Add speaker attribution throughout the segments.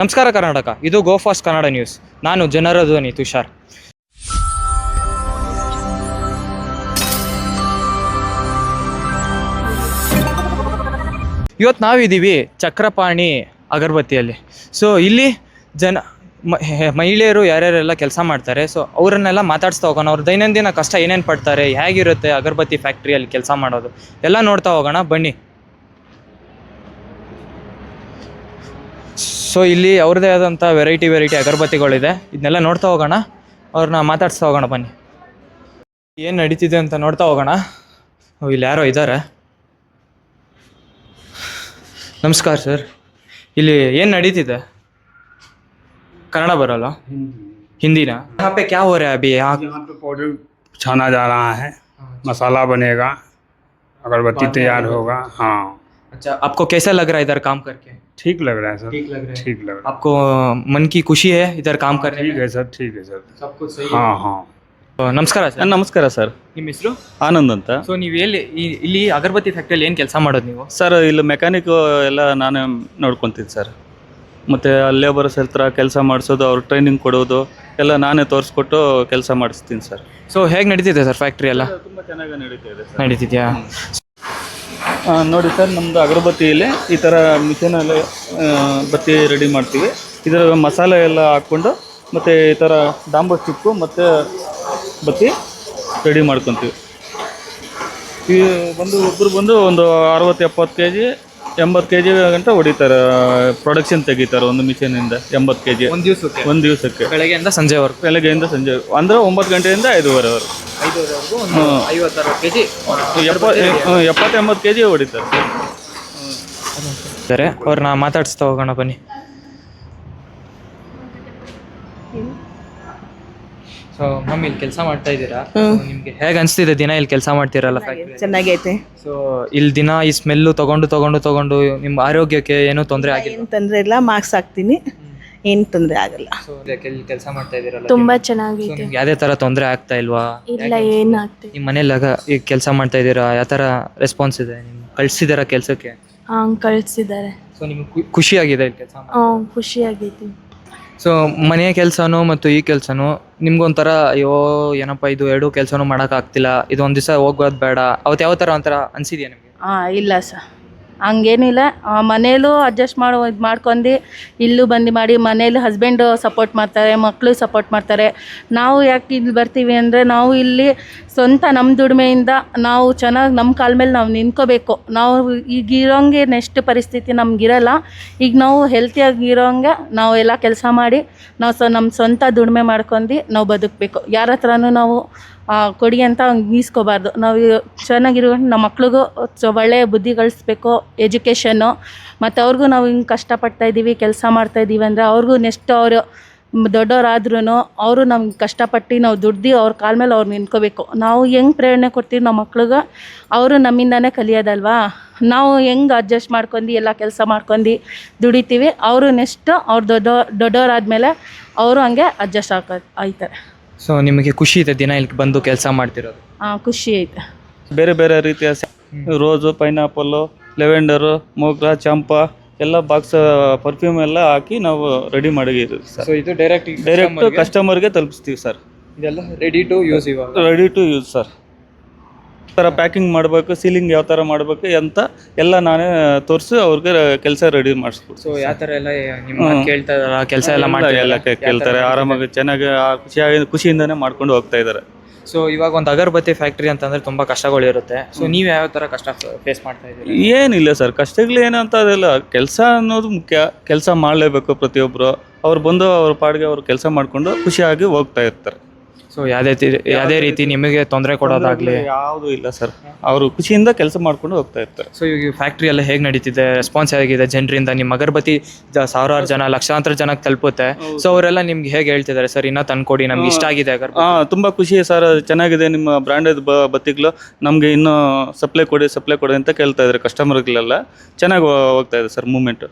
Speaker 1: ನಮಸ್ಕಾರ ಕರ್ನಾಟಕ, ಇದು ಗೋ fast Kannada news. ನಾನು ಜನರ ಧ್ವನಿ ತುಷಾರ್. ಇವತ್ತು ನಾವಿದ್ದೀವಿ ಚಕ್ರಪಾಣಿ ಅಗರಬತ್ತಿಯಲ್ಲಿ. ಸೊ ಇಲ್ಲಿ ಮಹಿಳೆಯರು ಯಾರ್ಯಾರೆಲ್ಲ ಕೆಲಸ ಮಾಡ್ತಾರೆ, ಸೊ ಅವರನ್ನೆಲ್ಲ ಮಾತಾಡಿಸ್ತಾ ಹೋಗೋಣ. ಅವ್ರ ದೈನಂದಿನ ಕಷ್ಟ ಏನೇನು ಪಡ್ತಾರೆ, ಹೇಗಿರುತ್ತೆ ಅಗರಬತ್ತಿ ಫ್ಯಾಕ್ಟ್ರಿಯಲ್ಲಿ ಕೆಲಸ ಮಾಡೋದು ಎಲ್ಲ ನೋಡ್ತಾ ಹೋಗೋಣ ಬನ್ನಿ. ಸೊ ಇಲ್ಲಿ ಅವ್ರದ್ದೇ ಆದಂಥ ವೆರೈಟಿ ಅಗರಬತ್ತಿಗಳಿದೆ, ಇದನ್ನೆಲ್ಲ ನೋಡ್ತಾ ಹೋಗೋಣ, ಅವ್ರನ್ನ ಮಾತಾಡ್ಸ್ತಾ ಹೋಗೋಣ ಬನ್ನಿ. ಏನು ನಡೀತಿದೆ ಅಂತ ನೋಡ್ತಾ ಹೋಗೋಣ. ಇಲ್ಲಿ ಯಾರೋ ಇದ್ದಾರೆ. ನಮಸ್ಕಾರ ಸರ್, ಇಲ್ಲಿ ಏನು ನಡೀತಿದೆ? कन्नड़ बरल हिंदी ना? यहाँ पे क्या हो रहा है अभी? यहाँ
Speaker 2: पे पाउडर छाना जा रहा है, मसाला बनेगा, अगरबत्ती तैयार होगा। हाँ,
Speaker 1: अच्छा, आपको कैसा लग रहा है इधर काम करके?
Speaker 2: ठीक लग रहा है सर,
Speaker 1: ठीक लग रहा है।
Speaker 2: ठीक लग रहा है।
Speaker 1: आपको मन की खुशी है इधर काम करने?
Speaker 2: ठीक है सर, ठीक है सर,
Speaker 1: सब कुछ सही?
Speaker 2: हाँ हाँ।
Speaker 1: ನಮಸ್ಕಾರ ಸರ್.
Speaker 3: ನಮಸ್ಕಾರ ಸರ್,
Speaker 1: ನಿಮ್ಮ ಹೆಸರು?
Speaker 3: ಆನಂದ್ ಅಂತ.
Speaker 1: ಸೊ ನೀವು ಇಲ್ಲಿ ಅಗರಬತ್ತಿ ಫ್ಯಾಕ್ಟ್ರಿಯಲ್ಲಿ ಏನು ಕೆಲಸ ಮಾಡೋದು ನೀವು?
Speaker 3: ಸರ್ ಇಲ್ಲಿ ಮೆಕ್ಯಾನಿಕ್ ಎಲ್ಲ ನಾನೇ ನೋಡ್ಕೊತೀನಿ ಸರ್. ಮತ್ತು ಲೇಬರ್ಸ್ ಹತ್ರ ಕೆಲಸ ಮಾಡಿಸೋದು, ಅವ್ರು ಟ್ರೈನಿಂಗ್ ಕೊಡೋದು ಎಲ್ಲ ನಾನೇ ತೋರಿಸ್ಕೊಟ್ಟು ಕೆಲಸ ಮಾಡಿಸ್ತೀನಿ ಸರ್.
Speaker 1: ಸೊ ಹೇಗೆ ನಡೀತಿದೆ ಸರ್ ಫ್ಯಾಕ್ಟ್ರಿ ಎಲ್ಲ?
Speaker 3: ತುಂಬ ಚೆನ್ನಾಗಿ ನಡೀತಿದೆ ಸರ್.
Speaker 1: ನಡೀತಿದ್ಯಾ?
Speaker 3: ನೋಡಿ ಸರ್, ನಮ್ಮದು ಅಗರಬತ್ತಿಯಲ್ಲಿ ಈ ಥರ ಮಿಷನಲ್ಲಿ ಬತ್ತಿ ರೆಡಿ ಮಾಡ್ತೀವಿ. ಇದರ ಮಸಾಲೆ ಎಲ್ಲ ಹಾಕ್ಕೊಂಡು ಮತ್ತು ಈ ಥರ ಡಾಂಬೋ ಸ್ಟಿಕ್ಕು ಮತ್ತು ಬತ್ತಿ ರೆಡಿ ಮಾಡ್ಕೊತೀವಿ. ಈ ಒಬ್ಬರು ಬಂದು ಒಂದು 60-70 kg 80 kg ಗಂಟ ಹೊಡಿತಾರೆ, ಪ್ರೊಡಕ್ಷನ್ ತೆಗಿತಾರೆ ಒಂದು ಮಿಷಿನಿಂದ. 80 kg ಒಂದು ದಿವಸಕ್ಕೆ
Speaker 1: ಬೆಳಗ್ಗೆಯಿಂದ ಸಂಜೆವರೆಗೂ?
Speaker 3: ಬೆಳಗ್ಗೆಯಿಂದ ಸಂಜೆ ಅಂದರೆ 9 ಗಂಟೆಯಿಂದ 5:30ವರೆಗೂ.
Speaker 1: 50-60 kg
Speaker 3: 70-80 kg ಹೊಡಿತಾರೆ
Speaker 1: ಸರ್. ಅವ್ರನ್ನ ಮಾತಾಡಿಸ್ತಾ ಹೋಗೋಣ ಬನ್ನಿ. ಸೊ ಮ್ಯಾಮ್, ಇಲ್ಲಿ ಕೆಲಸ ಮಾಡ್ತಾ ಇದ್ದೀರಾ, ನಿಮ್ಗೆ ಹೇಗೆ ಅನಿಸ್ತಿದೆ ದಿನ ಇಲ್ಲಿ ಕೆಲಸ ಮಾಡ್ತೀರಲ್ಲ ಫ್ಯಾಕ್ಟ್ರಿ?
Speaker 4: ಚೆನ್ನಾಗೈತೆ.
Speaker 1: ಸೊ ಇಲ್ಲಿ ದಿನ ಈ ಸ್ಮೆಲ್ಲು ತಗೊಂಡು ನಿಮ್ಮ ಆರೋಗ್ಯಕ್ಕೆ ಏನೂ ತೊಂದರೆ ಆಗಿಲ್ಲ?
Speaker 4: ಏನು ತೊಂದರೆ ಇಲ್ಲ, ಮಾರ್ಕ್ಸ್ ಹಾಕ್ತೀನಿ, ಏನು ತೊಂದರೆ ಆಗಲ್ಲ.
Speaker 1: ಸೊ ಇಲ್ಲಿ ಕೆಲಸ ಮಾಡ್ತಾ ಇದ್ದೀರಲ್ಲ,
Speaker 5: ತುಂಬಾ ಚೆನ್ನಾಗಿದೆ.
Speaker 1: ನಿಮ್ಗೆ ಯಾವುದೇ ಥರ ತೊಂದರೆ ಆಗ್ತಾ ಇಲ್ವಾ?
Speaker 5: ಇಲ್ಲ, ಏನಾಗ್ತಿದೆ.
Speaker 1: ನಿಮ್ಮ ಮನೇಲಿ ಈಗ ಕೆಲಸ ಮಾಡ್ತಾ ಇದ್ದೀರಾ, ಯಾವ ಥರ ರೆಸ್ಪಾನ್ಸ್ ಇದೆ? ನಿಮ್ಗೆ ಕಳಿಸಿದಾರ ಕೆಲಸಕ್ಕೆ?
Speaker 5: ಕಳಿಸಿದ್ದಾರೆ.
Speaker 1: ಸೊ ನಿಮ್ಗೆ ಖುಷಿಯಾಗಿದೆ ಇಲ್ಲಿ ಕೆಲಸ?
Speaker 5: ಖುಷಿಯಾಗೈತಿ.
Speaker 1: ಸೊ ಮನೆಯ ಕೆಲಸನೂ ಮತ್ತು ಈ ಕೆಲಸನೂ ನಿಮ್ಗೊಂಥರ ಅಯ್ಯೋ ಏನಪ್ಪ ಇದು ಎರಡೂ ಕೆಲಸನೂ ಮಾಡೋಕ್ಕಾಗ್ತಿಲ್ಲ, ಇದು ಒಂದು ದಿವಸ ಹೋಗೋದು ಬೇಡ, ಅವತ್ತು ಯಾವ ಥರ ಒಂಥರ ಅನಿಸಿದೆಯಾ ನಿಮಗೆ?
Speaker 6: ಇಲ್ಲ ಸರ್, ಹಂಗೇನಿಲ್ಲ. ಮನೇಲೂ ಅಡ್ಜಸ್ಟ್ ಮಾಡ್ಕೊಂಡು ಇಲ್ಲೂ ಬಂದು ಮಾಡಿ, ಮನೇಲಿ ಹಸ್ಬೆಂಡು ಸಪೋರ್ಟ್ ಮಾಡ್ತಾರೆ, ಮಕ್ಕಳು ಸಪೋರ್ಟ್ ಮಾಡ್ತಾರೆ. ನಾವು ಯಾಕೆ ಇಲ್ಲಿ ಬರ್ತೀವಿ ಅಂದರೆ, ನಾವು ಇಲ್ಲಿ ಸ್ವಂತ ನಮ್ಮ ದುಡಿಮೆಯಿಂದ ನಾವು ಚೆನ್ನಾಗಿ ನಮ್ಮ ಕಾಲ ಮೇಲೆ ನಾವು ನಿಂತ್ಕೋಬೇಕು. ನಾವು ಈಗ ಇರೋಂಗೆ ನೆಕ್ಸ್ಟ್ ಪರಿಸ್ಥಿತಿ ನಮಗಿರಲ್ಲ. ಈಗ ನಾವು ಹೆಲ್ತಿಯಾಗಿ ಇರೋಂಗೆ ನಾವು ಎಲ್ಲ ಕೆಲಸ ಮಾಡಿ ನಾವು ನಮ್ಮ ಸ್ವಂತ ದುಡಿಮೆ ಮಾಡ್ಕೊಂಡು ನಾವು ಬದುಕಬೇಕು. ಯಾರ ಹತ್ರನೂ ನಾವು ಕೊಡಿ ಅಂತ ಈಸ್ಕೋಬಾರ್ದು. ನಾವು ಚೆನ್ನಾಗಿರೋ ನಮ್ಮ ಮಕ್ಳಿಗೂ ಒಳ್ಳೆಯ ಬುದ್ಧಿ ಕಳಿಸ್ಬೇಕು, ಎಜುಕೇಷನ್ನು. ಮತ್ತು ಅವ್ರಿಗೂ ನಾವು ಹಿಂಗೆ ಕಷ್ಟಪಡ್ತಾಯಿದ್ದೀವಿ, ಕೆಲಸ ಮಾಡ್ತಾಯಿದ್ದೀವಿ ಅಂದರೆ ಅವ್ರಿಗೂ ನೆಕ್ಸ್ಟ್ ಅವರು ದೊಡ್ಡವರಾದ್ರೂ ಅವರು ನಮ್ಗೆ ಕಷ್ಟಪಟ್ಟು ನಾವು ದುಡ್ದು ಅವ್ರ ಕಾಲ ಮೇಲೆ ಅವ್ರು ನಿಂತ್ಕೋಬೇಕು. ನಾವು ಹೆಂಗೆ ಪ್ರೇರಣೆ ಕೊಡ್ತೀವಿ ನಮ್ಮ ಮಕ್ಳಿಗೆ, ಅವರು ನಮ್ಮಿಂದನೇ ಕಲಿಯೋದಲ್ವಾ. ನಾವು ಹೆಂಗೆ ಅಡ್ಜಸ್ಟ್ ಮಾಡ್ಕೊಂಡು ಎಲ್ಲ ಕೆಲಸ ಮಾಡ್ಕೊಂಡು ದುಡಿತೀವಿ, ಅವರು ನೆಕ್ಸ್ಟ್ ಅವ್ರು ದೊಡ್ಡವರಾದ್ಮೇಲೆ ಅವರು ಹಂಗೆ ಅಡ್ಜಸ್ಟ್ ಆಯ್ತಾರೆ.
Speaker 1: ಸೊ ನಿಮಗೆ ಖುಷಿ ಇದೆ ದಿನ ಇಲ್ಲಿ ಬಂದು ಕೆಲಸ ಮಾಡ್ತಿರೋದು?
Speaker 6: ಖುಷಿ ಐತೆ.
Speaker 3: ಬೇರೆ ಬೇರೆ ರೀತಿಯ ರೋಸು, ಪೈನಾಪಲ್ಲು, ಲೆವೆಂಡರು, ಮೋಗ್ರಾ, ಚಂಪಾ ಎಲ್ಲ ಬಾಕ್ಸ್ ಪರ್ಫ್ಯೂಮ್ ಎಲ್ಲ ಹಾಕಿ ನಾವು ರೆಡಿ ಮಾಡಿದ್ದೀವಿ ಸರ್.
Speaker 1: ಸೊ ಇದು ಡೈರೆಕ್ಟ್
Speaker 3: ಕಸ್ಟಮರ್ಗೆ ತಲುಪಿಸ್ತೀವಿ ಸರ್.
Speaker 1: ಇದೆಲ್ಲ ರೆಡಿ ಟು ಯೂಸ್? ಇವಾಗ
Speaker 3: ರೆಡಿ ಟು ಯೂಸ್ ಸರ್. ಥರ ಪ್ಯಾಕಿಂಗ್ ಮಾಡಬೇಕು, ಸೀಲಿಂಗ್ ಯಾವ ಥರ ಮಾಡಬೇಕು ಅಂತ ಎಲ್ಲ ನಾನೇ ತೋರಿಸಿ ಅವ್ರಿಗೆ ಕೆಲಸ ರೆಡಿ ಮಾಡಿಸ್ಬಿಟ್ಟು.
Speaker 1: ಸೊ ಯಾವ ಥರ ಎಲ್ಲ ನಿಮ್ಮ ಕೇಳ್ತಾ ಇದಾರ, ಕೆಲಸ ಎಲ್ಲ ಮಾಡ್ತಾರೆ?
Speaker 3: ಎಲ್ಲ ಕೇಳ್ತಾರೆ, ಆರಾಮಾಗಿ ಚೆನ್ನಾಗಿ ಖುಷಿಯಿಂದನೇ ಮಾಡ್ಕೊಂಡು ಹೋಗ್ತಾ ಇದ್ದಾರೆ.
Speaker 1: ಸೊ ಇವಾಗ ಒಂದು ಅಗರಬತ್ತಿ ಫ್ಯಾಕ್ಟ್ರಿ ಅಂತಂದ್ರೆ ತುಂಬಾ ಕಷ್ಟಗಳಿರುತ್ತೆ. ಸೊ ನೀವು ಯಾವ ಥರ ಕಷ್ಟ ಫೇಸ್ ಮಾಡ್ತಾ ಇದ್ದೀರಿ?
Speaker 3: ಏನಿಲ್ಲ ಸರ್, ಕಷ್ಟಗಳು ಏನಂತ ಅದೆಲ್ಲ, ಕೆಲಸ ಅನ್ನೋದು ಮುಖ್ಯ. ಕೆಲಸ ಮಾಡಲೇಬೇಕು ಪ್ರತಿಯೊಬ್ಬರು. ಅವ್ರು ಬಂದು ಅವ್ರ ಪಾಡಿಗೆ ಅವ್ರು ಕೆಲಸ ಮಾಡಿಕೊಂಡು ಖುಷಿಯಾಗಿ ಹೋಗ್ತಾ ಇರ್ತಾರೆ.
Speaker 1: ಸೊ ಯಾವುದೇ ರೀತಿ ನಿಮಗೆ ತೊಂದರೆ ಕೊಡೋದಾಗ್ಲಿ
Speaker 3: ಯಾವುದೂ ಇಲ್ಲ ಸರ್, ಅವರು ಖುಷಿಯಿಂದ ಕೆಲಸ ಮಾಡ್ಕೊಂಡು ಹೋಗ್ತಾ ಇರ್ತಾರೆ.
Speaker 1: ಸೊ ಈಗ ಫ್ಯಾಕ್ಟ್ರಿ ಎಲ್ಲ ಹೇಗೆ ನಡೀತಿದೆ? ರೆಸ್ಪಾನ್ಸ್ ಹೇಗಿದೆ ಜನರಿಂದ? ನಿಮ್ಮ ಅಗರಬತ್ತಿ ಸಾವಿರಾರು ಜನ, ಲಕ್ಷಾಂತರ ಜನಕ್ಕೆ ತಲುಪುತ್ತೆ. ಸೊ ಅವರೆಲ್ಲ ನಿಮ್ಗೆ ಹೇಗೆ ಹೇಳ್ತಿದ್ದಾರೆ, ಸರ್ ಇನ್ನೂ ತಂದ್ಕೊಡಿ, ನಮ್ಗೆ ಇಷ್ಟ ಆಗಿದೆ ಅಗರಬತ್ತಿ?
Speaker 3: ತುಂಬ ಖುಷಿ ಸರ್, ಚೆನ್ನಾಗಿದೆ ನಿಮ್ಮ ಬ್ರ್ಯಾಂಡೆಡ್ ಬತ್ತಿಗಳು, ನಮಗೆ ಇನ್ನೂ ಸಪ್ಲೈ ಕೊಡಿ ಅಂತ ಕೇಳ್ತಾ ಇದ್ದಾರೆ ಕಸ್ಟಮರ್ಗಳೆಲ್ಲ. ಚೆನ್ನಾಗಿ ಹೋಗ್ತಾ ಇದೆ ಸರ್ ಮೂಮೆಂಟು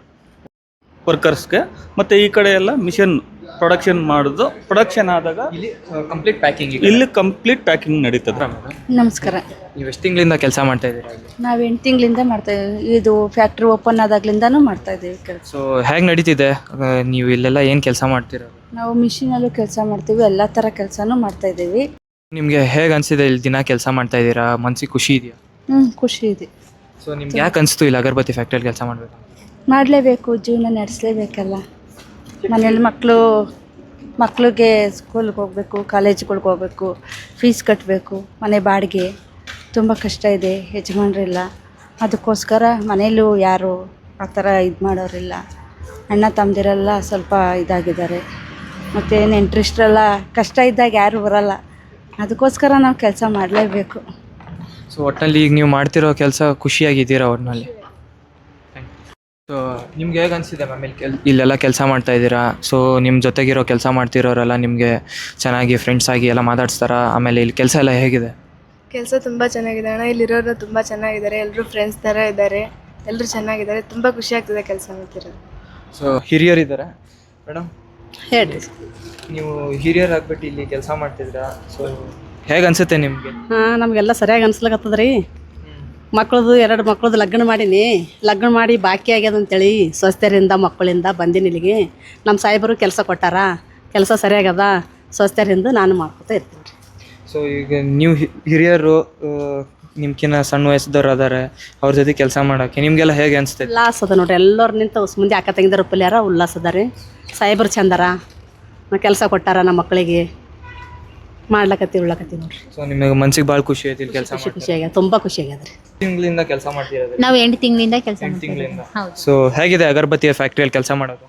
Speaker 3: ವರ್ಕರ್ಸ್ಗೆ. ಮತ್ತು ಈ ಕಡೆ ಎಲ್ಲ ಮಿಷನ್ ಪ್ರೊಡಕ್ಷನ್ ಮಾಡೋದು. ಪ್ರೊಡಕ್ಷನ್ ಆದಾಗ
Speaker 1: ಇಲ್ಲಿ ಕಂಪ್ಲೀಟ್ ಪ್ಯಾಕಿಂಗ್
Speaker 3: ಇಲ್ಲಿ ಕಂಪ್ಲೀಟ್ ಪ್ಯಾಕಿಂಗ್ ನಡೀತದೆ.
Speaker 7: ನಮಸ್ಕಾರ.
Speaker 1: ನೀವು ಎಷ್ಟು ತಿಂಗಳಿಂದ ಕೆಲಸ ಮಾಡ್ತಾ ಇದ್ದೀರಾ ಇಲ್ಲಿ?
Speaker 7: ನಾವು 8 ತಿಂಗಳಿಂದ ಮಾಡ್ತಾ ಇದ್ದೀವಿ. ಇದು ಫ್ಯಾಕ್ಟ್ರಿ ಓಪನ್ ಆದಾಗ್ಲಿಂದನೂ ಮಾಡ್ತಾ ಇದ್ದೀವಿ ಕೆಲಸ.
Speaker 1: ಸೊ ಹೇಗೆ ನಡೀತಿದೆ? ನೀವು ಇಲ್ಲೆಲ್ಲ ಏನು ಕೆಲಸ ಮಾಡ್ತೀರಾ?
Speaker 7: ನಾವು ಮಿಷಿನಲ್ಲೂ ಕೆಲಸ ಮಾಡ್ತೀವಿ, ಎಲ್ಲ ಥರ ಕೆಲಸನೂ ಮಾಡ್ತಾ ಇದ್ದೀವಿ.
Speaker 1: ನಿಮಗೆ ಹೇಗೆ ಅನಿಸಿದೆ ಇಲ್ಲಿ ದಿನ ಕೆಲಸ ಮಾಡ್ತಾ ಇದ್ದೀರಾ? ಮನಸ್ಸಿಗೆ ಖುಷಿ ಇದೆಯಾ?
Speaker 7: ಖುಷಿ ಇದೆ.
Speaker 1: ಸೊ ನಿಮ್ಗೆ ಯಾಕೆ ಅನಿಸ್ತು ಇಲ್ಲಿ ಅಗರಬತ್ತಿ ಫ್ಯಾಕ್ಟ್ರಿಯಲ್ಲಿ ಕೆಲಸ ಮಾಡಬೇಕು?
Speaker 7: ಮಾಡಲೇಬೇಕು, ಜೀವನ ನಡೆಸಲೇಬೇಕಲ್ಲ. ಮನೇಲಿ ಮಕ್ಕಳಿಗೆ ಸ್ಕೂಲ್ಗೆ ಹೋಗಬೇಕು, ಕಾಲೇಜ್ಗಳಿಗೆ ಹೋಗಬೇಕು, ಫೀಸ್ ಕಟ್ಟಬೇಕು, ಮನೆ ಬಾಡಿಗೆ ತುಂಬ ಕಷ್ಟ ಇದೆ, ಯಜಮಾನ್ರಿಲ್ಲ. ಅದಕ್ಕೋಸ್ಕರ ಮನೇಲೂ ಯಾರು ಆ ಥರ ಇದು ಮಾಡೋರಿಲ್ಲ. ಅಣ್ಣ ತಮ್ಮದಿರೆಲ್ಲ ಸ್ವಲ್ಪ ಇದಾಗಿದ್ದಾರೆ. ಮತ್ತು ನೆಂಟ್ರಿಷ್ಟರೆಲ್ಲ ಕಷ್ಟ ಇದ್ದಾಗ ಯಾರು ಬರಲ್ಲ. ಅದಕ್ಕೋಸ್ಕರ ನಾವು ಕೆಲಸ ಮಾಡಲೇಬೇಕು.
Speaker 1: ಸೊ ಒಟ್ಟಿನಲ್ಲಿ ಈಗ ನೀವು ಮಾಡ್ತಿರೋ ಕೆಲಸ ಖುಷಿಯಾಗಿದ್ದೀರಾ ಒಟ್ಟಿನಲ್ಲಿ? ಸೊ ನಿಮ್ಗೆ ಹೇಗೆ ಅನಿಸಿದೆ ಮ್ಯಾಮ್ ಇಲ್ಲೆಲ್ಲ ಕೆಲಸ ಮಾಡ್ತಾ ಇದ್ದೀರಾ? ಸೊ ನಿಮ್ಮ ಜೊತೆಗಿರೋ ಕೆಲಸ ಮಾಡ್ತಿರೋರೆಲ್ಲ ನಿಮಗೆ ಚೆನ್ನಾಗಿ ಫ್ರೆಂಡ್ಸ್ ಆಗಿ ಎಲ್ಲ ಮಾತಾಡ್ಸ್ತಾರಾ? ಆಮೇಲೆ ಇಲ್ಲಿ ಕೆಲಸ ಎಲ್ಲ ಹೇಗಿದೆ?
Speaker 5: ಕೆಲಸ ತುಂಬ ಚೆನ್ನಾಗಿದೆ ಅಣ್ಣ. ಇಲ್ಲಿರೋರು ತುಂಬ ಚೆನ್ನಾಗಿದ್ದಾರೆ, ಎಲ್ಲರೂ ಫ್ರೆಂಡ್ಸ್ ಥರ ಇದ್ದಾರೆ, ಎಲ್ಲರೂ ಚೆನ್ನಾಗಿದ್ದಾರೆ. ತುಂಬ ಖುಷಿ ಆಗ್ತಿದೆ ಕೆಲಸ ಮಾಡ್ತಿರೋದು.
Speaker 1: ಸೊ ಹಿರಿಯರಿದ್ದಾರೆ ಮೇಡಮ್,
Speaker 7: ಹೇಳಿ.
Speaker 1: ನೀವು ಹಿರಿಯರಾಗ್ಬಿಟ್ಟು ಇಲ್ಲಿ ಕೆಲಸ ಮಾಡ್ತಿದ್ದೀರಾ. ಸೊ ಹೇಗೆ ಅನಿಸುತ್ತೆ ನಿಮಗೆ?
Speaker 8: ನಮಗೆಲ್ಲ ಸರಿಯಾಗಿ ಅನ್ಸ್ಲಾಗತ್ತದ ರೀ. ಮಕ್ಕಳದು 2 ಮಕ್ಕಳದು ಲಗ್ನ ಮಾಡೀನಿ. ಲಗ್ನ ಮಾಡಿ ಬಾಕಿ ಆಗ್ಯದ ಅಂತೇಳಿ ಸ್ವಸ್ಥರಿಂದ ಮಕ್ಕಳಿಂದ ಬಂದೀನಿ ಇಲ್ಲಿಗೆ. ನಮ್ಮ ಸಾಹೇಬರು ಕೆಲಸ ಕೊಟ್ಟಾರ, ಕೆಲಸ ಸರಿಯಾಗದ, ಸ್ವಸ್ಥರಿಂದ ನಾನು ಮಾಡ್ಕೊತಾ ಇರ್ತೀನಿ ರೀ.
Speaker 1: ಸೊ ಈಗ ನೀವು ಹಿರಿಯರು ನಿಮ್ಕಿನ್ನ ಸಣ್ಣ ವಯಸ್ಸದವ್ರು ಅದಾರೆ, ಅವ್ರ ಜೊತೆ ಕೆಲಸ ಮಾಡೋಕ್ಕೆ ನಿಮಗೆಲ್ಲ ಹೇಗೆ ಅನಿಸ್ತೈತೆ?
Speaker 8: ಉಲ್ಲಾಸ ಅದ ನೋಡ್ರಿ. ಎಲ್ಲರೂ ನಿಂತು ಮುಂದೆ ಅಕ್ಕ ತಂಗಿದಾರ ಪಲ್ಯಾರ ಉಲ್ಲಾಸ ಅದ ರೀ. ಸಾಹೇಬರು ಚಂದಾರ, ಕೆಲಸ ಕೊಟ್ಟಾರ ನಮ್ಮ ಮಕ್ಕಳಿಗೆ, ಮಾಡ್ಲಕತ್ತೀವಿ ಉಳ್ಳಕತ್ತೀವಿ ನೋಡ್ರಿ.
Speaker 1: ಸೊ ನಿಮಗೆ ಮನ್ಸಿಗೆ ಭಾಳ ಖುಷಿ ಐತಿ ಇಲ್ಲಿ ಕೆಲಸ
Speaker 8: ಖುಷಿ ಆಗ್ಯದ, ತುಂಬ ಖುಷಿ ಆಗ್ಯದ ರೀ.
Speaker 1: ತಿಂಗಳಿಂದ ಕೆಲಸ ಮಾಡ್ತಿರೋದು?
Speaker 9: ನಾವು 8 ತಿಂಗಳಿಂದ ಕೆಲಸ
Speaker 1: 8 ತಿಂಗಳಿಂದ.
Speaker 9: ಹೌದು.
Speaker 1: ಸೊ ಹೇಗಿದೆ ಅಗರಬತ್ತಿಯ ಫ್ಯಾಕ್ಟ್ರಿಯಲ್ಲಿ ಕೆಲಸ ಮಾಡೋದು?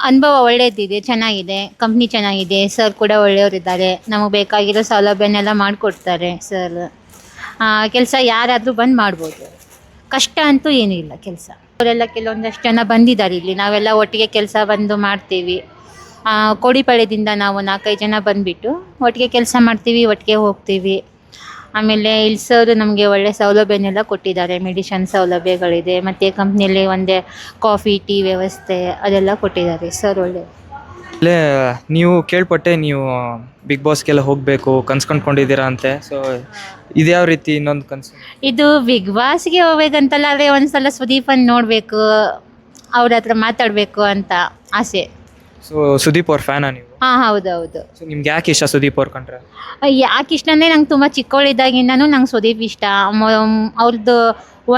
Speaker 9: ಅನುಭವ ಒಳ್ಳೇದಿದೆ, ಚೆನ್ನಾಗಿದೆ. ಕಂಪ್ನಿ ಚೆನ್ನಾಗಿದೆ, ಸರ್ ಕೂಡ ಒಳ್ಳೆಯವರಿದ್ದಾರೆ. ನಮಗೆ ಬೇಕಾಗಿರೋ ಸೌಲಭ್ಯನೆಲ್ಲ ಮಾಡಿಕೊಡ್ತಾರೆ ಸರ್. ಕೆಲಸ ಯಾರಾದರೂ ಬಂದು ಮಾಡ್ಬೋದು, ಕಷ್ಟ ಅಂತೂ ಏನೂ ಇಲ್ಲ ಕೆಲಸ. ಅವರೆಲ್ಲ ಕೆಲವೊಂದಷ್ಟು ಜನ ಬಂದಿದ್ದಾರೆ ಇಲ್ಲಿ, ನಾವೆಲ್ಲ ಒಟ್ಟಿಗೆ ಕೆಲಸ ಬಂದು ಮಾಡ್ತೀವಿ. ಕೋಡಿಪಾಳ್ಯದಿಂದ ನಾವು 4-5 ಜನ ಬಂದುಬಿಟ್ಟು ಒಟ್ಟಿಗೆ ಕೆಲಸ ಮಾಡ್ತೀವಿ, ಒಟ್ಟಿಗೆ ಹೋಗ್ತೀವಿ. ಆಮೇಲೆ ಇಲ್ಲಿ ಸರ್ ನಮಗೆ ಒಳ್ಳೆ ಸೌಲಭ್ಯನೆಲ್ಲ ಕೊಟ್ಟಿದ್ದಾರೆ. ಮೆಡಿಷನ್ ಸೌಲಭ್ಯಗಳಿದೆ, ಮತ್ತು ಕಂಪ್ನಿಯಲ್ಲಿ ಒಂದೇ ಕಾಫಿ ಟೀ ವ್ಯವಸ್ಥೆ ಅದೆಲ್ಲ ಕೊಟ್ಟಿದ್ದಾರೆ ಸರ್. ಒಳ್ಳೆ
Speaker 1: ಇಲ್ಲೇ ನೀವು ಕೇಳ್ಪಟ್ಟೆ ನೀವು ಬಿಗ್ ಬಾಸ್ಗೆಲ್ಲ ಹೋಗಬೇಕು ಕನ್ಸ್ಕೊಂಡ್ಕೊಂಡಿದ್ದೀರಾ ಅಂತೆ. ಸೊ ಇದು ಯಾವ ರೀತಿ ಇನ್ನೊಂದು ಕನಸು?
Speaker 9: ಇದು ಬಿಗ್ ಬಾಸ್ಗೆ ಹೋಗ್ಬೇಕಂತಲ್ಲ, ಆದರೆ ಒಂದ್ಸಲ ಸುದೀಪನ್ನು ನೋಡಬೇಕು, ಅವ್ರ ಹತ್ರ ಮಾತಾಡಬೇಕು ಅಂತ ಆಸೆ.
Speaker 1: ಸೊ ಸುದೀಪ್ ಅವ್ರ ಫ್ಯಾನಾ ನೀವು?
Speaker 9: ಹಾಂ, ಹೌದೌದು.
Speaker 1: ಸೊ ನಿಮ್ಗೆ ಯಾಕೆ ಇಷ್ಟ ಸುದೀಪ್ ಅವ್ರ ಕಂಡ್ರೆ?
Speaker 9: ಯಾಕೆ ಇಷ್ಟ ಅಂದರೆ ನಂಗೆ ತುಂಬ ಚಿಕ್ಕವಳಿದ್ದಾಗಿಂದನೂ ನಂಗೆ ಸುದೀಪ್ ಇಷ್ಟ. ಅವ್ರದ್ದು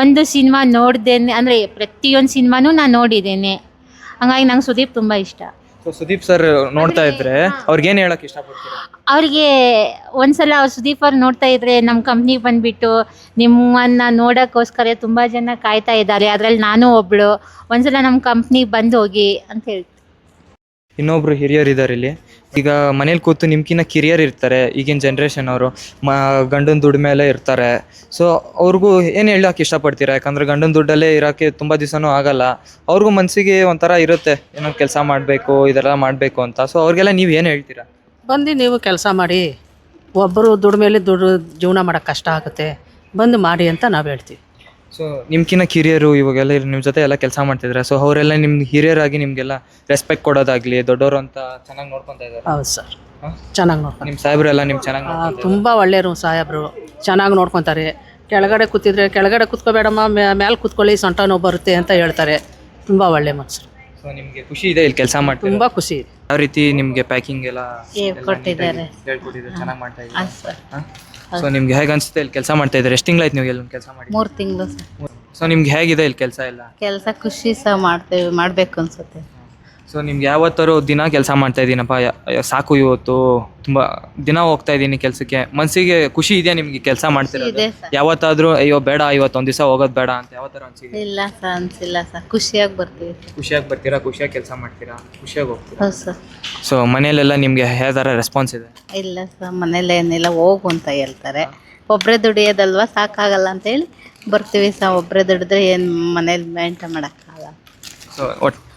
Speaker 9: ಒಂದು ಸಿನಿಮಾ ನೋಡ್ದೇನೆ, ಅಂದರೆ ಪ್ರತಿಯೊಂದು ಸಿನಿಮಾನೂ ನಾನು ನೋಡಿದ್ದೇನೆ. ಹಂಗಾಗಿ ನಂಗೆ ಸುದೀಪ್ ತುಂಬ ಇಷ್ಟ.
Speaker 1: ಸೊ ಸುದೀಪ್ ಸರ್ ನೋಡ್ತಾ ಇದ್ರೆ ಅವ್ರಿಗೇನು ಹೇಳಕ್ಕೆ ಇಷ್ಟಪಡ್ತೀರಾ?
Speaker 9: ಅವ್ರಿಗೆ ಒಂದ್ಸಲ ಅವ್ರು ಸುದೀಪ್ ಅವ್ರು ನೋಡ್ತಾ ಇದ್ರೆ ನಮ್ಮ ಕಂಪ್ನಿಗೆ ಬಂದುಬಿಟ್ಟು ನಿಮ್ಮನ್ನು ನೋಡೋಕ್ಕೋಸ್ಕರ ತುಂಬ ಜನ ಕಾಯ್ತಾ ಇದ್ದಾರೆ, ಅದರಲ್ಲಿ ನಾನು ಒಬ್ಬಳು. ಒಂದ್ಸಲ ನಮ್ಮ ಕಂಪ್ನಿಗೆ ಬಂದು ಹೋಗಿ ಅಂತ ಹೇಳ್ತೀನಿ.
Speaker 1: ಇನ್ನೊಬ್ರು ಹಿರಿಯರು ಇದ್ದಾರೆ ಇಲ್ಲಿ. ಈಗ ಮನೇಲಿ ಕೂತು ನಿಮ್ಕಿನ್ನ ಕಿರಿಯರ್ ಇರ್ತಾರೆ, ಈಗಿನ ಜನ್ರೇಷನ್ ಅವರು ಗಂಡನ ದುಡ್ಡು ಮೇಲೆ ಇರ್ತಾರೆ. ಸೊ ಅವ್ರಿಗೂ ಏನು ಹೇಳಕ್ಕೆ ಇಷ್ಟಪಡ್ತೀರಾ? ಯಾಕಂದರೆ ಗಂಡನ ದುಡ್ಡಲ್ಲೇ ಇರೋಕ್ಕೆ ತುಂಬ ದಿವಸನೂ ಆಗಲ್ಲ. ಅವ್ರಿಗೂ ಮನಸ್ಸಿಗೆ ಒಂಥರ ಇರುತ್ತೆ, ಏನೋ ಕೆಲಸ ಮಾಡಬೇಕು, ಇದೆಲ್ಲ ಮಾಡಬೇಕು ಅಂತ. ಸೊ ಅವ್ರಿಗೆಲ್ಲ ನೀವು ಏನು ಹೇಳ್ತೀರಾ?
Speaker 8: ಬಂದು ನೀವು ಕೆಲಸ ಮಾಡಿ, ಒಬ್ಬರು ದುಡ್ಡು ಮೇಲೆ ಜೀವನ ಮಾಡೋಕ್ಕೆ ಕಷ್ಟ ಆಗುತ್ತೆ, ಬಂದು ಮಾಡಿ ಅಂತ ನಾವು ಹೇಳ್ತೀವಿ.
Speaker 1: ಸೊ ನಿಮ್ಕಿನ್ನ ಕಿರಿಯರು ಇವಾಗೆಲ್ಲ ನಿಮ್ಮ ಜೊತೆ ಎಲ್ಲ ಕೆಲಸ ಮಾಡ್ತಿದ್ರೆ, ಸೊ ಅವರೆಲ್ಲ ನಿಮ್ಗೆ ಹಿರಿಯರಾಗಿ ನಿಮಗೆಲ್ಲ ರೆಸ್ಪೆಕ್ಟ್ ಕೊಡೋದಾಗಲಿ, ದೊಡ್ಡವರು ಅಂತ ಚೆನ್ನಾಗಿ ನೋಡ್ಕೊತಾ ಇದ್ದಾರೆ?
Speaker 8: ಹೌದು ಸರ್, ಚೆನ್ನಾಗಿ ನೋಡ್ಕೊಂಡು.
Speaker 1: ನಿಮ್ಮ ಸಾಹೇಬ್ರೆಲ್ಲ ನಿಮ್ಗೆ ಚೆನ್ನಾಗಿ
Speaker 8: ತುಂಬ ಒಳ್ಳೆಯರು ಸಾಹೇಬರು, ಚೆನ್ನಾಗಿ ನೋಡ್ಕೊತಾರೆ. ಕೆಳಗಡೆ ಕೂತಿದ್ರೆ ಕೆಳಗಡೆ ಕೂತ್ಕೋಬೇಡಮ್ಮ, ಮೇಲೆ ಕೂತ್ಕೊಳ್ಳಿ, ಸೊಂಟ ನೋವು ಬರುತ್ತೆ ಅಂತ ಹೇಳ್ತಾರೆ. ತುಂಬ ಒಳ್ಳೆ ಮನುಷ್ಯರು.
Speaker 1: ಸೊ ನಿಮಗೆ ಖುಷಿ ಇದೆ ಇಲ್ಲಿ ಕೆಲಸ ಮಾಡ್ತೀವಿ?
Speaker 8: ತುಂಬ ಖುಷಿ ಇದೆ.
Speaker 1: ಯಾವ ರೀತಿ ನಿಮಗೆ ಪ್ಯಾಕಿಂಗ್ ಎಲ್ಲ
Speaker 6: ಹೇಳ್ಕೊಟ್ಟಿದ್ದಾರೆ,
Speaker 1: ಹೇಳ್ಕೊಟ್ಟಿದ್ದಾರೆ, ಚೆನ್ನಾಗಿ ಮಾಡ್ತಾ ಇದ್ದಾರೆ. ಸೊ ನಿಮ್ಗೆ ಹೇಗೆ ಅನಿಸುತ್ತೆ ಇಲ್ಲಿ ಕೆಲಸ ಮಾಡ್ತಾ ಇದ್ದಾರೆ? ಎಷ್ಟು ತಿಂಗಳಾಯ್ತು ನೀವು ಇಲ್ಲಿ ಕೆಲಸ ಮಾಡಿ?
Speaker 6: 3 ತಿಂಗಳು
Speaker 1: ಸೊ ನಿಮ್ಗೆ ಹೇಗಿದೆ ಇಲ್ಲಿ ಕೆಲಸ ಎಲ್ಲ?
Speaker 6: ಕೆಲಸ ಖುಷಿ ಸಹ ಮಾಡ್ತೇವೆ, ಮಾಡಬೇಕು ಅನ್ಸುತ್ತೆ.
Speaker 1: ಸೊ ನಿಮ್ಗೆ ಯಾವತ್ತಾರು ದಿನ ಕೆಲಸ ಮಾಡ್ತಾ ಇದ್ದೀನಪ್ಪ, ಸಾಕು ಇವತ್ತು ತುಂಬ ದಿನ ಹೋಗ್ತಾ ಇದ್ದೀನಿ ಕೆಲಸಕ್ಕೆ, ಮನಸ್ಸಿಗೆ ಖುಷಿ ಇದೆಯಾ ನಿಮ್ಗೆ ಕೆಲಸ ಮಾಡ್ತಿರೋದು?
Speaker 6: ಇದೆ ಸರ್.
Speaker 1: ಯಾವತ್ತಾದ್ರೂ ಅಯ್ಯೋ ಬೇಡ ಇವತ್ತು ಒಂದು ದಿವಸ ಹೋಗೋದು ಬೇಡ ಅಂತ ಯಾವತ್ತಾರು ಅನ್ಸಿದೆ?
Speaker 6: ಇಲ್ಲ ಸರ್, ಅನ್ಸಿಲ್ಲ ಸರ್. ಖುಷಿಯಾಗಿ ಬರ್ತೀವಿ.
Speaker 1: ಖುಷಿಯಾಗಿ ಬರ್ತೀರಾ, ಖುಷಿಯಾಗಿ ಕೆಲಸ ಮಾಡ್ತೀರಾ, ಖುಷಿಯಾಗಿ ಹೋಗ್ತೀರಾ?
Speaker 6: ಹೌದು ಸರ್.
Speaker 1: ಸೊ ಮನೆಯಲ್ಲೆಲ್ಲ ನಿಮಗೆ ಯಾವ ಥರ ರೆಸ್ಪಾನ್ಸ್ ಇದೆ?
Speaker 6: ಇಲ್ಲ ಸರ್, ಮನೇಲಿ ಏನಿಲ್ಲ, ಹೋಗು ಅಂತ ಹೇಳ್ತಾರೆ. ಒಬ್ಬರೇ ದುಡಿಯೋದಲ್ವಾ, ಸಾಕಾಗಲ್ಲ ಅಂತೇಳಿ ಬರ್ತೀವಿ ಸರ್. ಒಬ್ಬರೇ ದುಡಿದ್ರೆ ಏನು ಮನೇಲಿ ಮೇಂಟೈನ್ ಮಾಡೋಕ್ಕಾಗಲ್ಲ.
Speaker 1: ಸೊ ಒಟ್ಟು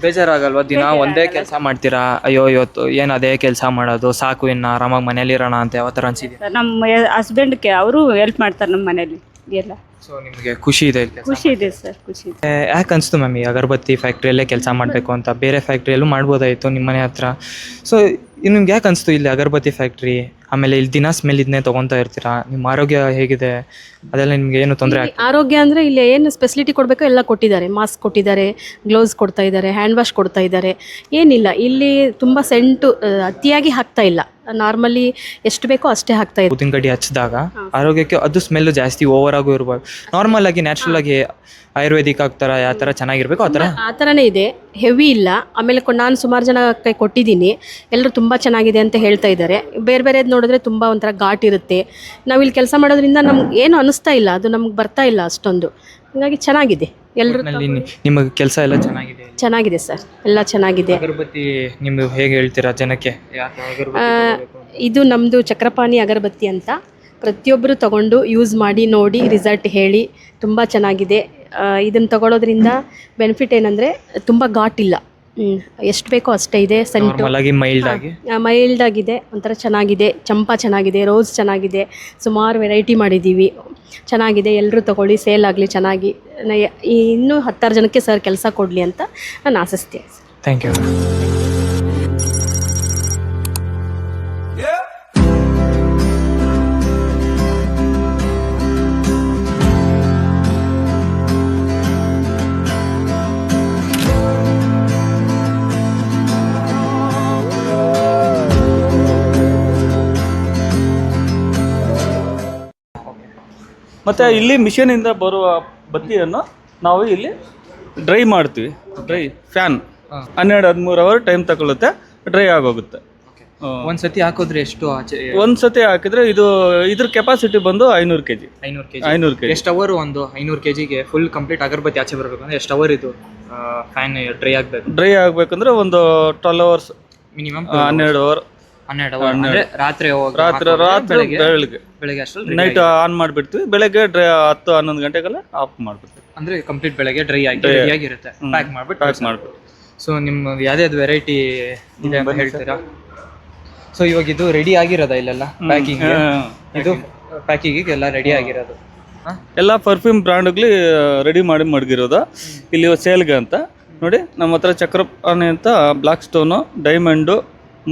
Speaker 1: ಬೇಜಾರಾಗಲ್ವಾ? ದಿನ ಒಂದೇ ಕೆಲಸ ಮಾಡ್ತೀರಾ, ಅಯ್ಯೋ ಇವತ್ತು ಏನು ಅದೇ ಕೆಲಸ ಮಾಡೋದು, ಸಾಕು ಇನ್ನು ಆರಾಮಾಗಿ ಮನೇಲಿರೋಣ ಅಂತ ಯಾವ ಥರ ಅನ್ಸಿದೆ?
Speaker 10: ನಮ್ಮ ಹಸ್ಬೆಂಡ್ಗೆ ಅವರು ಹೆಲ್ಪ್ ಮಾಡ್ತಾರೆ ನಮ್ಮ ಮನೇಲಿ.
Speaker 7: ಎಲ್ಲ
Speaker 1: ಸೊ ನಿಮಗೆ ಖುಷಿ ಇದೆ ಇಲ್ಲಿ ಕೆಲ್ಸ
Speaker 7: ಖುಷಿ ಇದೆ ಸರ್, ಖುಷಿ ಇದೆ.
Speaker 1: ಯಾಕೆ ಅನಿಸ್ತು ಮ್ಯಾಮ್ ಈ ಅಗರಬತ್ತಿ ಫ್ಯಾಕ್ಟ್ರಿಯಲ್ಲೇ ಕೆಲಸ ಮಾಡಬೇಕು ಅಂತ? ಬೇರೆ ಫ್ಯಾಕ್ಟ್ರಿಯಲ್ಲೂ ಮಾಡ್ಬೋದಾಯಿತು ನಿಮ್ಮ ಮನೆ ಹತ್ರ. ಸೊ ನಿಮ್ಗೆ ಯಾಕೆ ಅನಿಸ್ತು ಇಲ್ಲಿ ಅಗರಬತ್ತಿ ಫ್ಯಾಕ್ಟ್ರಿ? ಆಮೇಲೆ ಇಲ್ಲಿ ದಿನ ಸ್ಮೆಲ್ ಇದನ್ನೇ ತೊಗೊತಾ ಇರ್ತೀರಾ, ನಿಮ್ಮ ಆರೋಗ್ಯ ಹೇಗಿದೆ? ಅದೆಲ್ಲ ನಿಮ್ಗೆ ಏನು ತೊಂದರೆ ಆಗ್ತದೆ?
Speaker 8: ಆರೋಗ್ಯ ಅಂದರೆ ಇಲ್ಲಿ ಏನು ಫೆಸಿಲಿಟಿ ಕೊಡಬೇಕೋ ಎಲ್ಲ ಕೊಟ್ಟಿದ್ದಾರೆ. ಮಾಸ್ಕ್ ಕೊಟ್ಟಿದ್ದಾರೆ, ಗ್ಲೌಸ್ ಕೊಡ್ತಾ ಇದ್ದಾರೆ, ಹ್ಯಾಂಡ್ ವಾಶ್ ಕೊಡ್ತಾ ಇದ್ದಾರೆ. ಏನಿಲ್ಲ ಇಲ್ಲಿ ತುಂಬ ಸೆಂಟು ಅತಿಯಾಗಿ ಹಾಕ್ತಾ ಇಲ್ಲ, ನಾರ್ಮಲಿ ಎಷ್ಟು ಬೇಕೋ ಅಷ್ಟೇ ಹಾಕ್ತಾ ಇದೆ.
Speaker 1: ಊದಿನ ಕಡ್ಡಿ ಹಚ್ಚಿದಾಗ ಆರೋಗ್ಯಕ್ಕೆ ಅದು ಸ್ಮೆಲ್ ಜಾಸ್ತಿ ಓವರ್ ಆಗು ಇರ್ಬೋದು. ನಾರ್ಮಲ್ ಆಗಿ ನ್ಯಾಚುರಲ್ ಆಗಿ ಆಯುರ್ವೇದಿಕ್ ಆಗ್ತಾರ ಯಾವ ಥರ ಚೆನ್ನಾಗಿರ್ಬೇಕು ಆ
Speaker 8: ಥರನೇ ಇದೆ, ಹೆವಿ ಇಲ್ಲ. ಆಮೇಲೆ ನಾನು ಸುಮಾರು ಜನ ಕೈ ಕೊಟ್ಟಿದ್ದೀನಿ, ಎಲ್ಲರೂ ತುಂಬ ಚೆನ್ನಾಗಿದೆ ಅಂತ ಹೇಳ್ತಾ ಇದ್ದಾರೆ. ಬೇರೆ ಬೇರೆದು ನೋಡಿದ್ರೆ ತುಂಬ ಒಂಥರ ಘಾಟ್ ಇರುತ್ತೆ. ನಾವು ಇಲ್ಲಿ ಕೆಲಸ ಮಾಡೋದ್ರಿಂದ ನಮ್ಗೆ ಏನು ಅನಿಸ್ತಾ ಇಲ್ಲ, ಅದು ನಮ್ಗೆ ಬರ್ತಾ ಇಲ್ಲ ಅಷ್ಟೊಂದು. ಹಾಗಾಗಿ ಚೆನ್ನಾಗಿದೆ, ಎಲ್ಲರೂ
Speaker 1: ನಿಮಗೆ ಕೆಲಸ ಎಲ್ಲ ಚೆನ್ನಾಗಿದೆ?
Speaker 8: ಚೆನ್ನಾಗಿದೆ ಸರ್, ಎಲ್ಲ ಚೆನ್ನಾಗಿದೆ.
Speaker 1: ಅಗರಬತ್ತಿ ನಿಮ್ದು ಹೇಗೆ ಹೇಳ್ತೀರಾ ಜನಕ್ಕೆ? ಯಾಕೆ ಅಗರಬತ್ತಿ ತಗೋಬೇಕು?
Speaker 8: ಇದು ನಮ್ಮದು ಚಕ್ರಪಾಣಿ ಅಗರಬತ್ತಿ ಅಂತ. ಪ್ರತಿಯೊಬ್ಬರು ತಗೊಂಡು ಯೂಸ್ ಮಾಡಿ ನೋಡಿ ರಿಸಲ್ಟ್ ಹೇಳಿ ತುಂಬ ಚೆನ್ನಾಗಿದೆ. ಇದನ್ನು ತಗೊಳ್ಳೋದ್ರಿಂದ ಬೆನಿಫಿಟ್ ಏನಂದರೆ ತುಂಬ ಘಾಟ್ ಇಲ್ಲ, ಎಷ್ಟು ಬೇಕೋ ಅಷ್ಟೇ ಇದೆ. ಸೆಂಟು ಮೈಲ್ಡ್ ಆಗಿದೆ, ಒಂಥರ ಚೆನ್ನಾಗಿದೆ. ಚಂಪಾ ಚೆನ್ನಾಗಿದೆ, ರೋಸ್ ಚೆನ್ನಾಗಿದೆ, ಸುಮಾರು ವೆರೈಟಿ ಮಾಡಿದ್ದೀವಿ, ಚೆನ್ನಾಗಿದೆ. ಎಲ್ಲರೂ ತಗೊಳ್ಳಿ, ಸೇಲ್ ಆಗಲಿ ಚೆನ್ನಾಗಿ. ಇನ್ನೂ 10 ಜನಕ್ಕೆ ಸರ್ ಕೆಲಸ ಕೊಡಲಿ ಅಂತ ನಾನು ಆಶಿಸ್ತೀನಿ.
Speaker 1: Thank you.
Speaker 3: ಮತ್ತು ಇಲ್ಲಿ ಮಿಷನಿಂದ ಬರುವ ಬತ್ತಿಯನ್ನು ನಾವು ಇಲ್ಲಿ ಡ್ರೈ ಮಾಡ್ತೀವಿ. ಡ್ರೈ ಫ್ಯಾನ್ 12-13 ಅವರ್ ಟೈಮ್ ತಗೊಳುತ್ತೆ, ಡ್ರೈ ಆಗೋಗುತ್ತೆ.
Speaker 1: ಒಂದ್ಸತಿ ಹಾಕಿದ್ರೆ ಎಷ್ಟು ಆಚೆ?
Speaker 3: ಒಂದ್ಸತಿ ಹಾಕಿದ್ರೆ ಇದ್ರ ಕೆಪಾಸಿಟಿ ಬಂದು 500 kg. 500 kg.
Speaker 1: ಎಷ್ಟು ಅವರ್? ಒಂದು 500 kgಗೆ ಫುಲ್ ಕಂಪ್ಲೀಟ್ ಅಗರಬತ್ತಿ ಆಚೆ ಬರಬೇಕು ಅಂದ್ರೆ ಎಷ್ಟು ಅವರ್ ಇದು ಫ್ಯಾನ್ ಡ್ರೈ ಆಗಬೇಕು?
Speaker 3: ಡ್ರೈ ಆಗಬೇಕಂದ್ರೆ ಒಂದು 12 ಅವರ್ಸ್
Speaker 1: ಮಿನಿಮಮ್.
Speaker 3: 12 ಅವರ್.
Speaker 1: 12 ಅವರ್ ಅಂದ್ರೆ ರಾತ್ರಿ ಬೆಳಗ್ಗೆ ಅಷ್ಟರಲ್ಲಿ
Speaker 3: ನೈಟ್ ಆನ್ ಮಾಡಿಬಿಡ್ತೀವಿ. ಬೆಳಗ್ಗೆ 10-11 ಗಂಟೆಗೆಲ್ಲ ಆಫ್ ಮಾಡ್ಬಿಡ್ತೀವಿ.
Speaker 1: ಅಂದ್ರೆ ಕಂಪ್ಲೀಟ್ ಬೆಳಗ್ಗೆ ಡ್ರೈ ಆಗಿರುತ್ತೆ, ಪ್ಯಾಕ್ ಮಾಡ್ಬಿಟ್ಟು. ಸೊ ನಿಮ್ಮ ಯಾವ್ದಾವ್ದು ವೆರೈಟಿ ಇದೆ ಅಂತ ಹೇಳ್ತೀರಾ? ಸೊ ಇವಾಗ ಇದು ರೆಡಿ ಆಗಿರೋದ ಇಲ್ಲೆಲ್ಲ ಪ್ಯಾಕಿಂಗ್? ಇದು ಪ್ಯಾಕಿಂಗ್ ಎಲ್ಲ ರೆಡಿ ಆಗಿರೋದು
Speaker 3: ಎಲ್ಲ ಪರ್ಫ್ಯೂಮ್ ಬ್ರ್ಯಾಂಡ್ಗಳು ರೆಡಿ ಮಾಡಿ ಮಡಗಿರೋದು ಇಲ್ಲಿ ಸೇಲ್ಗೆ ಅಂತ. ನೋಡಿ ನಮ್ಮ ಹತ್ರ ಚಕ್ರಪಾಣಿ ಅಂತ ಬ್ಲ್ಯಾಕ್ ಸ್ಟೋನು, ಡೈಮಂಡು,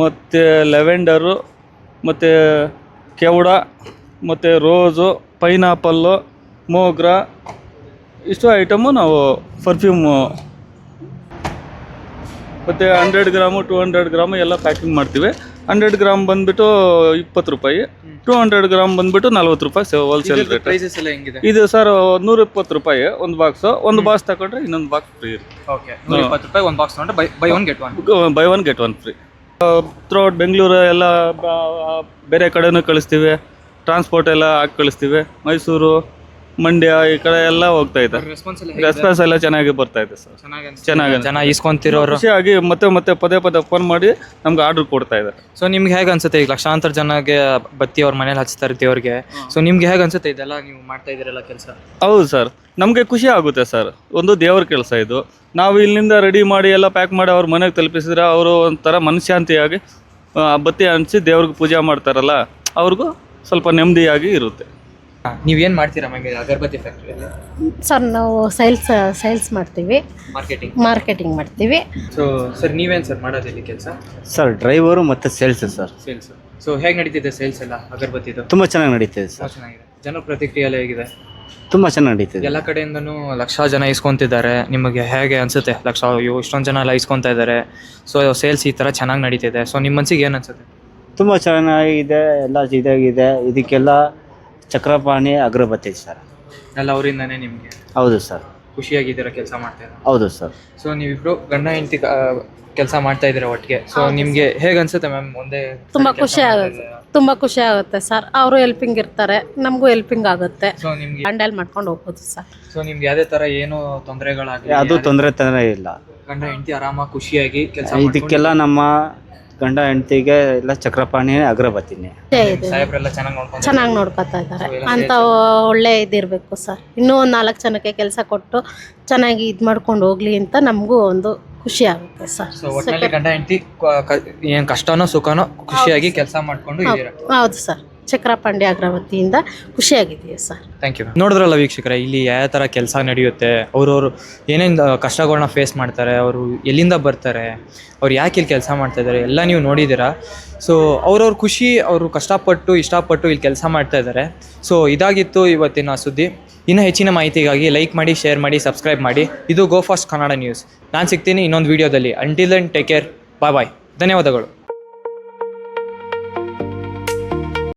Speaker 3: ಮತ್ತು ಲೆವೆಂಡರು, ಮತ್ತು ಕೆವಡ, ಮತ್ತು ರೋಸು, ಪೈನಾಪಲ್ಲು, ಮೋಗ್ರಾ, ಇಷ್ಟು ಐಟಮು ನಾವು ಪರ್ಫ್ಯೂಮು. ಮತ್ತು 100 ಗ್ರಾಮು 200 ಗ್ರಾಮು ಎಲ್ಲ ಪ್ಯಾಕಿಂಗ್ ಮಾಡ್ತೀವಿ. 100 ಗ್ರಾಮ್ ಬಂದುಬಿಟ್ಟು 20 ರೂಪಾಯಿ, 200 ಗ್ರಾಮ್ ಬಂದುಬಿಟ್ಟು 40 ರೂಪಾಯಿ ಹೋಲ್ಸೇಲ್ ರೇಟ್.
Speaker 1: ಪ್ರೈಸಸ್ ಎಲ್ಲ ಹೆಂಗಿದೆ?
Speaker 3: ಇದು ಸರ್ 120 ರೂಪಾಯಿ ಒಂದು ಬಾಕ್ಸು. ಒಂದು ಬಾಕ್ಸ್ ತಗೊಂಡ್ರೆ ಇನ್ನೊಂದು ಬಾಕ್ಸ್ ಫ್ರೀ ಇರುತ್ತೆ.
Speaker 1: ಓಕೆ, 120 ರೂಪಾಯಿ ಒಂದು ಬಾಕ್ಸ್ ತಗೊಂಡ್ರೆ by one get one free.
Speaker 3: Throughout Bengaluru ಎಲ್ಲ ಬೇರೆ ಕಡೆನೂ ಕಳಿಸ್ತೀವಿ. ಟ್ರಾನ್ಸ್ಪೋರ್ಟ್ ಎಲ್ಲ ಹಾಕಿ ಕಳಿಸ್ತೀವಿ. ಮೈಸೂರು, ಮಂಡ್ಯ ಈ ಕಡೆ ಎಲ್ಲ ಹೋಗ್ತಾ ಇದೆ. ರೆಸ್ಪಾನ್ಸ್ ಎಲ್ಲ ಚೆನ್ನಾಗಿ ಬರ್ತಾ ಇದೆ ಸರ್. ಚೆನ್ನಾಗಿ
Speaker 1: ಜನ ಇಸ್ಕೊಂತಿರೋರು
Speaker 3: ಖುಷಿಯಾಗಿ ಮತ್ತೆ ಪದೇ ಫೋನ್ ಮಾಡಿ ನಮ್ಗೆ ಆರ್ಡರ್ ಕೊಡ್ತಾ ಇದ್ದಾರೆ.
Speaker 1: ಸೊ ನಿಮ್ಗೆ ಹೇಗೆ ಅನ್ಸುತ್ತೆ? ಈಗ ಲಕ್ಷಾಂತರ ಜನಗೆ ಬತ್ತಿ ಅವ್ರ ಮನೇಲಿ ಹಚ್ತಾ ಇರ್ತೀವಿ ಅವ್ರಿಗೆ. ಸೊ ನಿಮ್ಗೆ ಹೇಗೆ ಅನ್ಸುತ್ತೆ ಇದೆಲ್ಲ ನೀವು ಮಾಡ್ತಾ ಇದ್ದೀರಲ್ಲ ಕೆಲಸ?
Speaker 3: ಹೌದು ಸರ್, ನಮಗೆ ಖುಷಿ ಆಗುತ್ತೆ ಸರ್. ಒಂದು ದೇವ್ರ ಕೆಲಸ ಇದು. ನಾವು ಇಲ್ಲಿಂದ ರೆಡಿ ಮಾಡಿ ಎಲ್ಲ ಪ್ಯಾಕ್ ಮಾಡಿ ಅವ್ರ ಮನೆಗೆ ತಲುಪಿಸಿದ್ರೆ ಅವರು ಒಂಥರ ಮನಃಶಾಂತಿಯಾಗಿ ಬತ್ತಿ ಹಂಚಿ ದೇವ್ರಿಗೆ ಪೂಜೆ ಮಾಡ್ತಾರಲ್ಲ, ಅವ್ರಿಗೂ ಸ್ವಲ್ಪ ನೆಮ್ಮದಿಯಾಗಿ ಇರುತ್ತೆ.
Speaker 1: ನೀವೇನು ಮಾಡ್ತೀರಾ ಮ್ಯಾಮ್ ಅಗರಬತ್ತಿ ಫ್ಯಾಕ್ಟ್ರಿಯಲ್ಲಿ?
Speaker 7: ಸರ್ ನಾವು ಸೇಲ್ಸ್ ಮಾಡ್ತೀವಿ, ಮಾರ್ಕೆಟಿಂಗ್ ಮಾಡ್ತೀವಿ.
Speaker 1: ಸೊ ಸರ್ ನೀವೇನು ಸರ್ ಮಾಡೋದು ಇಲ್ಲಿ ಕೆಲಸ?
Speaker 10: ಸರ್ ಡ್ರೈವರು ಮತ್ತು ಸೇಲ್ಸ್ ಸರ್.
Speaker 1: ಸೇಲ್ಸ್. ಸೊ ಹೇಗೆ ನಡೀತಿದೆ ಸೇಲ್ಸ್ ಎಲ್ಲ ಅಗರಬತ್ತಿದು?
Speaker 10: ತುಂಬ ಚೆನ್ನಾಗಿ ನಡೀತಿದೆ ಸರ್.
Speaker 1: ಚೆನ್ನಾಗಿದೆ. ಜನ ಪ್ರತಿಕ್ರಿಯೆ ಎಲ್ಲ ಹೇಗಿದೆ?
Speaker 10: ತುಂಬ ಚೆನ್ನಾಗಿ ನಡೀತಿದೆ.
Speaker 1: ಎಲ್ಲ ಕಡೆಯಿಂದನೂ ಲಕ್ಷ ಜನ ಇಸ್ಕೊತಿದ್ದಾರೆ. ನಿಮಗೆ ಹೇಗೆ ಅನಿಸುತ್ತೆ? ಇಷ್ಟೊಂದು ಜನ ಎಲ್ಲ ಇಸ್ಕೊತಾ ಇದ್ದಾರೆ. ಸೊ ಸೇಲ್ಸ್ ಈ ಥರ ಚೆನ್ನಾಗಿ ನಡೀತಿದೆ. ಸೊ ನಿಮ್ಮ ಮನಸ್ಸಿಗೆ ಏನು ಅನಿಸುತ್ತೆ?
Speaker 10: ತುಂಬ ಚೆನ್ನಾಗಿದೆ, ಎಲ್ಲ ಇದಾಗಿದೆ. ಇದಕ್ಕೆಲ್ಲ ಚಕ್ರಪಾಣಿ ಅಗರಬತ್ತಿ ಸರ್.
Speaker 1: ಎಲ್ಲ ಅವರಿಂದನೇ ನಿಮಗೆ?
Speaker 10: ಹೌದು ಸರ್.
Speaker 1: ಖುಷಿಯಾಗಿದ್ದೀರಾ ಕೆಲಸ ಮಾಡ್ತಾ ಇದ್ದೀರಾ?
Speaker 10: ಹೌದು ಸರ್.
Speaker 1: ಸೊ ನೀವಿಬ್ರು ಗಂಡ ಹೆಂಡತಿ ಕೆಲಸ ಮಾಡ್ತಾ ಇದ್ದೀರಾ ಒಟ್ಟಿಗೆ. ಸೊ ನಿಮಗೆ ಹೇಗೆ ಅನ್ಸುತ್ತೆ ಮ್ಯಾಮ್ ಮುಂದೆ?
Speaker 7: ತುಂಬ ಖುಷಿ ಆಗುತ್ತೆ ಸರ್. ಅವರು ಹೆಲ್ಪಿಂಗ್ ಇರ್ತಾರೆ, ನಮಗೂ ಹೆಲ್ಪಿಂಗ್ ಆಗುತ್ತೆ.
Speaker 1: ಸೊ ನಿಮ್ಗೆ
Speaker 7: ಹ್ಯಾಂಡಲ್ ಮಾಡ್ಕೊಂಡು ಹೋಗ್ಬೋದು ಸರ್.
Speaker 1: ಸೊ ನಿಮ್ಗೆ ಯಾವುದೇ ಥರ ಏನು ತೊಂದರೆಗಳಾಗಲಿ?
Speaker 10: ಅದು ತೊಂದರೆ ಇಲ್ಲ.
Speaker 1: ಗಂಡ ಹೆಂಡತಿ ಆರಾಮಾಗಿ ಖುಷಿಯಾಗಿ ಕೆಲಸ.
Speaker 10: ಇದಕ್ಕೆಲ್ಲ ನಮ್ಮ ಗಂಡ ಹೆಂಡತಿಗೆ ಎಲ್ಲ ಚಕ್ರಪಾಣಿ ಅಗರಬತ್ತಿನೇ.
Speaker 1: ಸಾಹೇಬ್ರೆಲ್ಲ ಚೆನ್ನಾಗಿ
Speaker 7: ನೋಡ್ಕೊತಾ ಇದ್ದಾರೆ ಅಂತ ಒಳ್ಳೆ ಇದಿರಬೇಕು ಸರ್. ಇನ್ನೂ 4 ಜನಕ್ಕೆ ಕೆಲಸ ಕೊಟ್ಟು ಚೆನ್ನಾಗಿ ಇದು ಮಾಡ್ಕೊಂಡು ಹೋಗ್ಲಿ ಅಂತ ನಮಗೂ ಒಂದು ಖುಷಿ ಆಗುತ್ತೆ ಸರ್.
Speaker 1: ಸೊ ಒಟ್ಟಿನಲ್ಲಿ ಗಂಡ ಹೆಂಡತಿ ಏನು ಕಷ್ಟನೋ ಸುಖನೋ ಖುಷಿಯಾಗಿ ಕೆಲಸ ಮಾಡ್ಕೊಂಡು ಇದ್ದೀರಾ?
Speaker 7: ಹೌದು ಸರ್.
Speaker 8: ಚಕ್ರಪಾಣಿ ಅಗರಬತ್ತಿಯಿಂದ ಖುಷಿಯಾಗಿದ್ದೀವಿ ಸರ್.
Speaker 1: Thank you. ನೋಡಿದ್ರಲ್ಲ ವೀಕ್ಷಕರೇ, ಇಲ್ಲಿ ಯಾವ ಥರ ಕೆಲಸ ನಡೆಯುತ್ತೆ, ಅವ್ರವ್ರು ಏನೇನು ಕಷ್ಟಗಳನ್ನ ಫೇಸ್ ಮಾಡ್ತಾರೆ, ಅವರು ಎಲ್ಲಿಂದ ಬರ್ತಾರೆ, ಅವ್ರು ಯಾಕೆ ಇಲ್ಲಿ ಕೆಲಸ ಮಾಡ್ತಾಯಿದ್ದಾರೆ ಎಲ್ಲ ನೀವು ನೋಡಿದ್ದೀರಾ. ಸೊ ಅವ್ರವ್ರ ಖುಷಿ, ಅವರು ಕಷ್ಟಪಟ್ಟು ಇಷ್ಟಪಟ್ಟು ಇಲ್ಲಿ ಕೆಲಸ ಮಾಡ್ತಾಯಿದ್ದಾರೆ. ಸೊ ಇದಾಗಿತ್ತು ಇವತ್ತಿನ ಸುದ್ದಿ. ಇನ್ನೂ ಹೆಚ್ಚಿನ ಮಾಹಿತಿಗಾಗಿ ಲೈಕ್ ಮಾಡಿ, ಶೇರ್ ಮಾಡಿ, ಸಬ್ಸ್ಕ್ರೈಬ್ ಮಾಡಿ. ಇದು ಗೋ ಫಾಸ್ಟ್ ಕನ್ನಡ ನ್ಯೂಸ್. ನಾನು ಸಿಗ್ತೀನಿ ಇನ್ನೊಂದು ವೀಡಿಯೋದಲ್ಲಿ. ಅಂಟಿಲ್ ದೆನ್ ಟೇಕ್ ಕೇರ್, ಬಾಯ್ ಬಾಯ್, ಧನ್ಯವಾದಗಳು.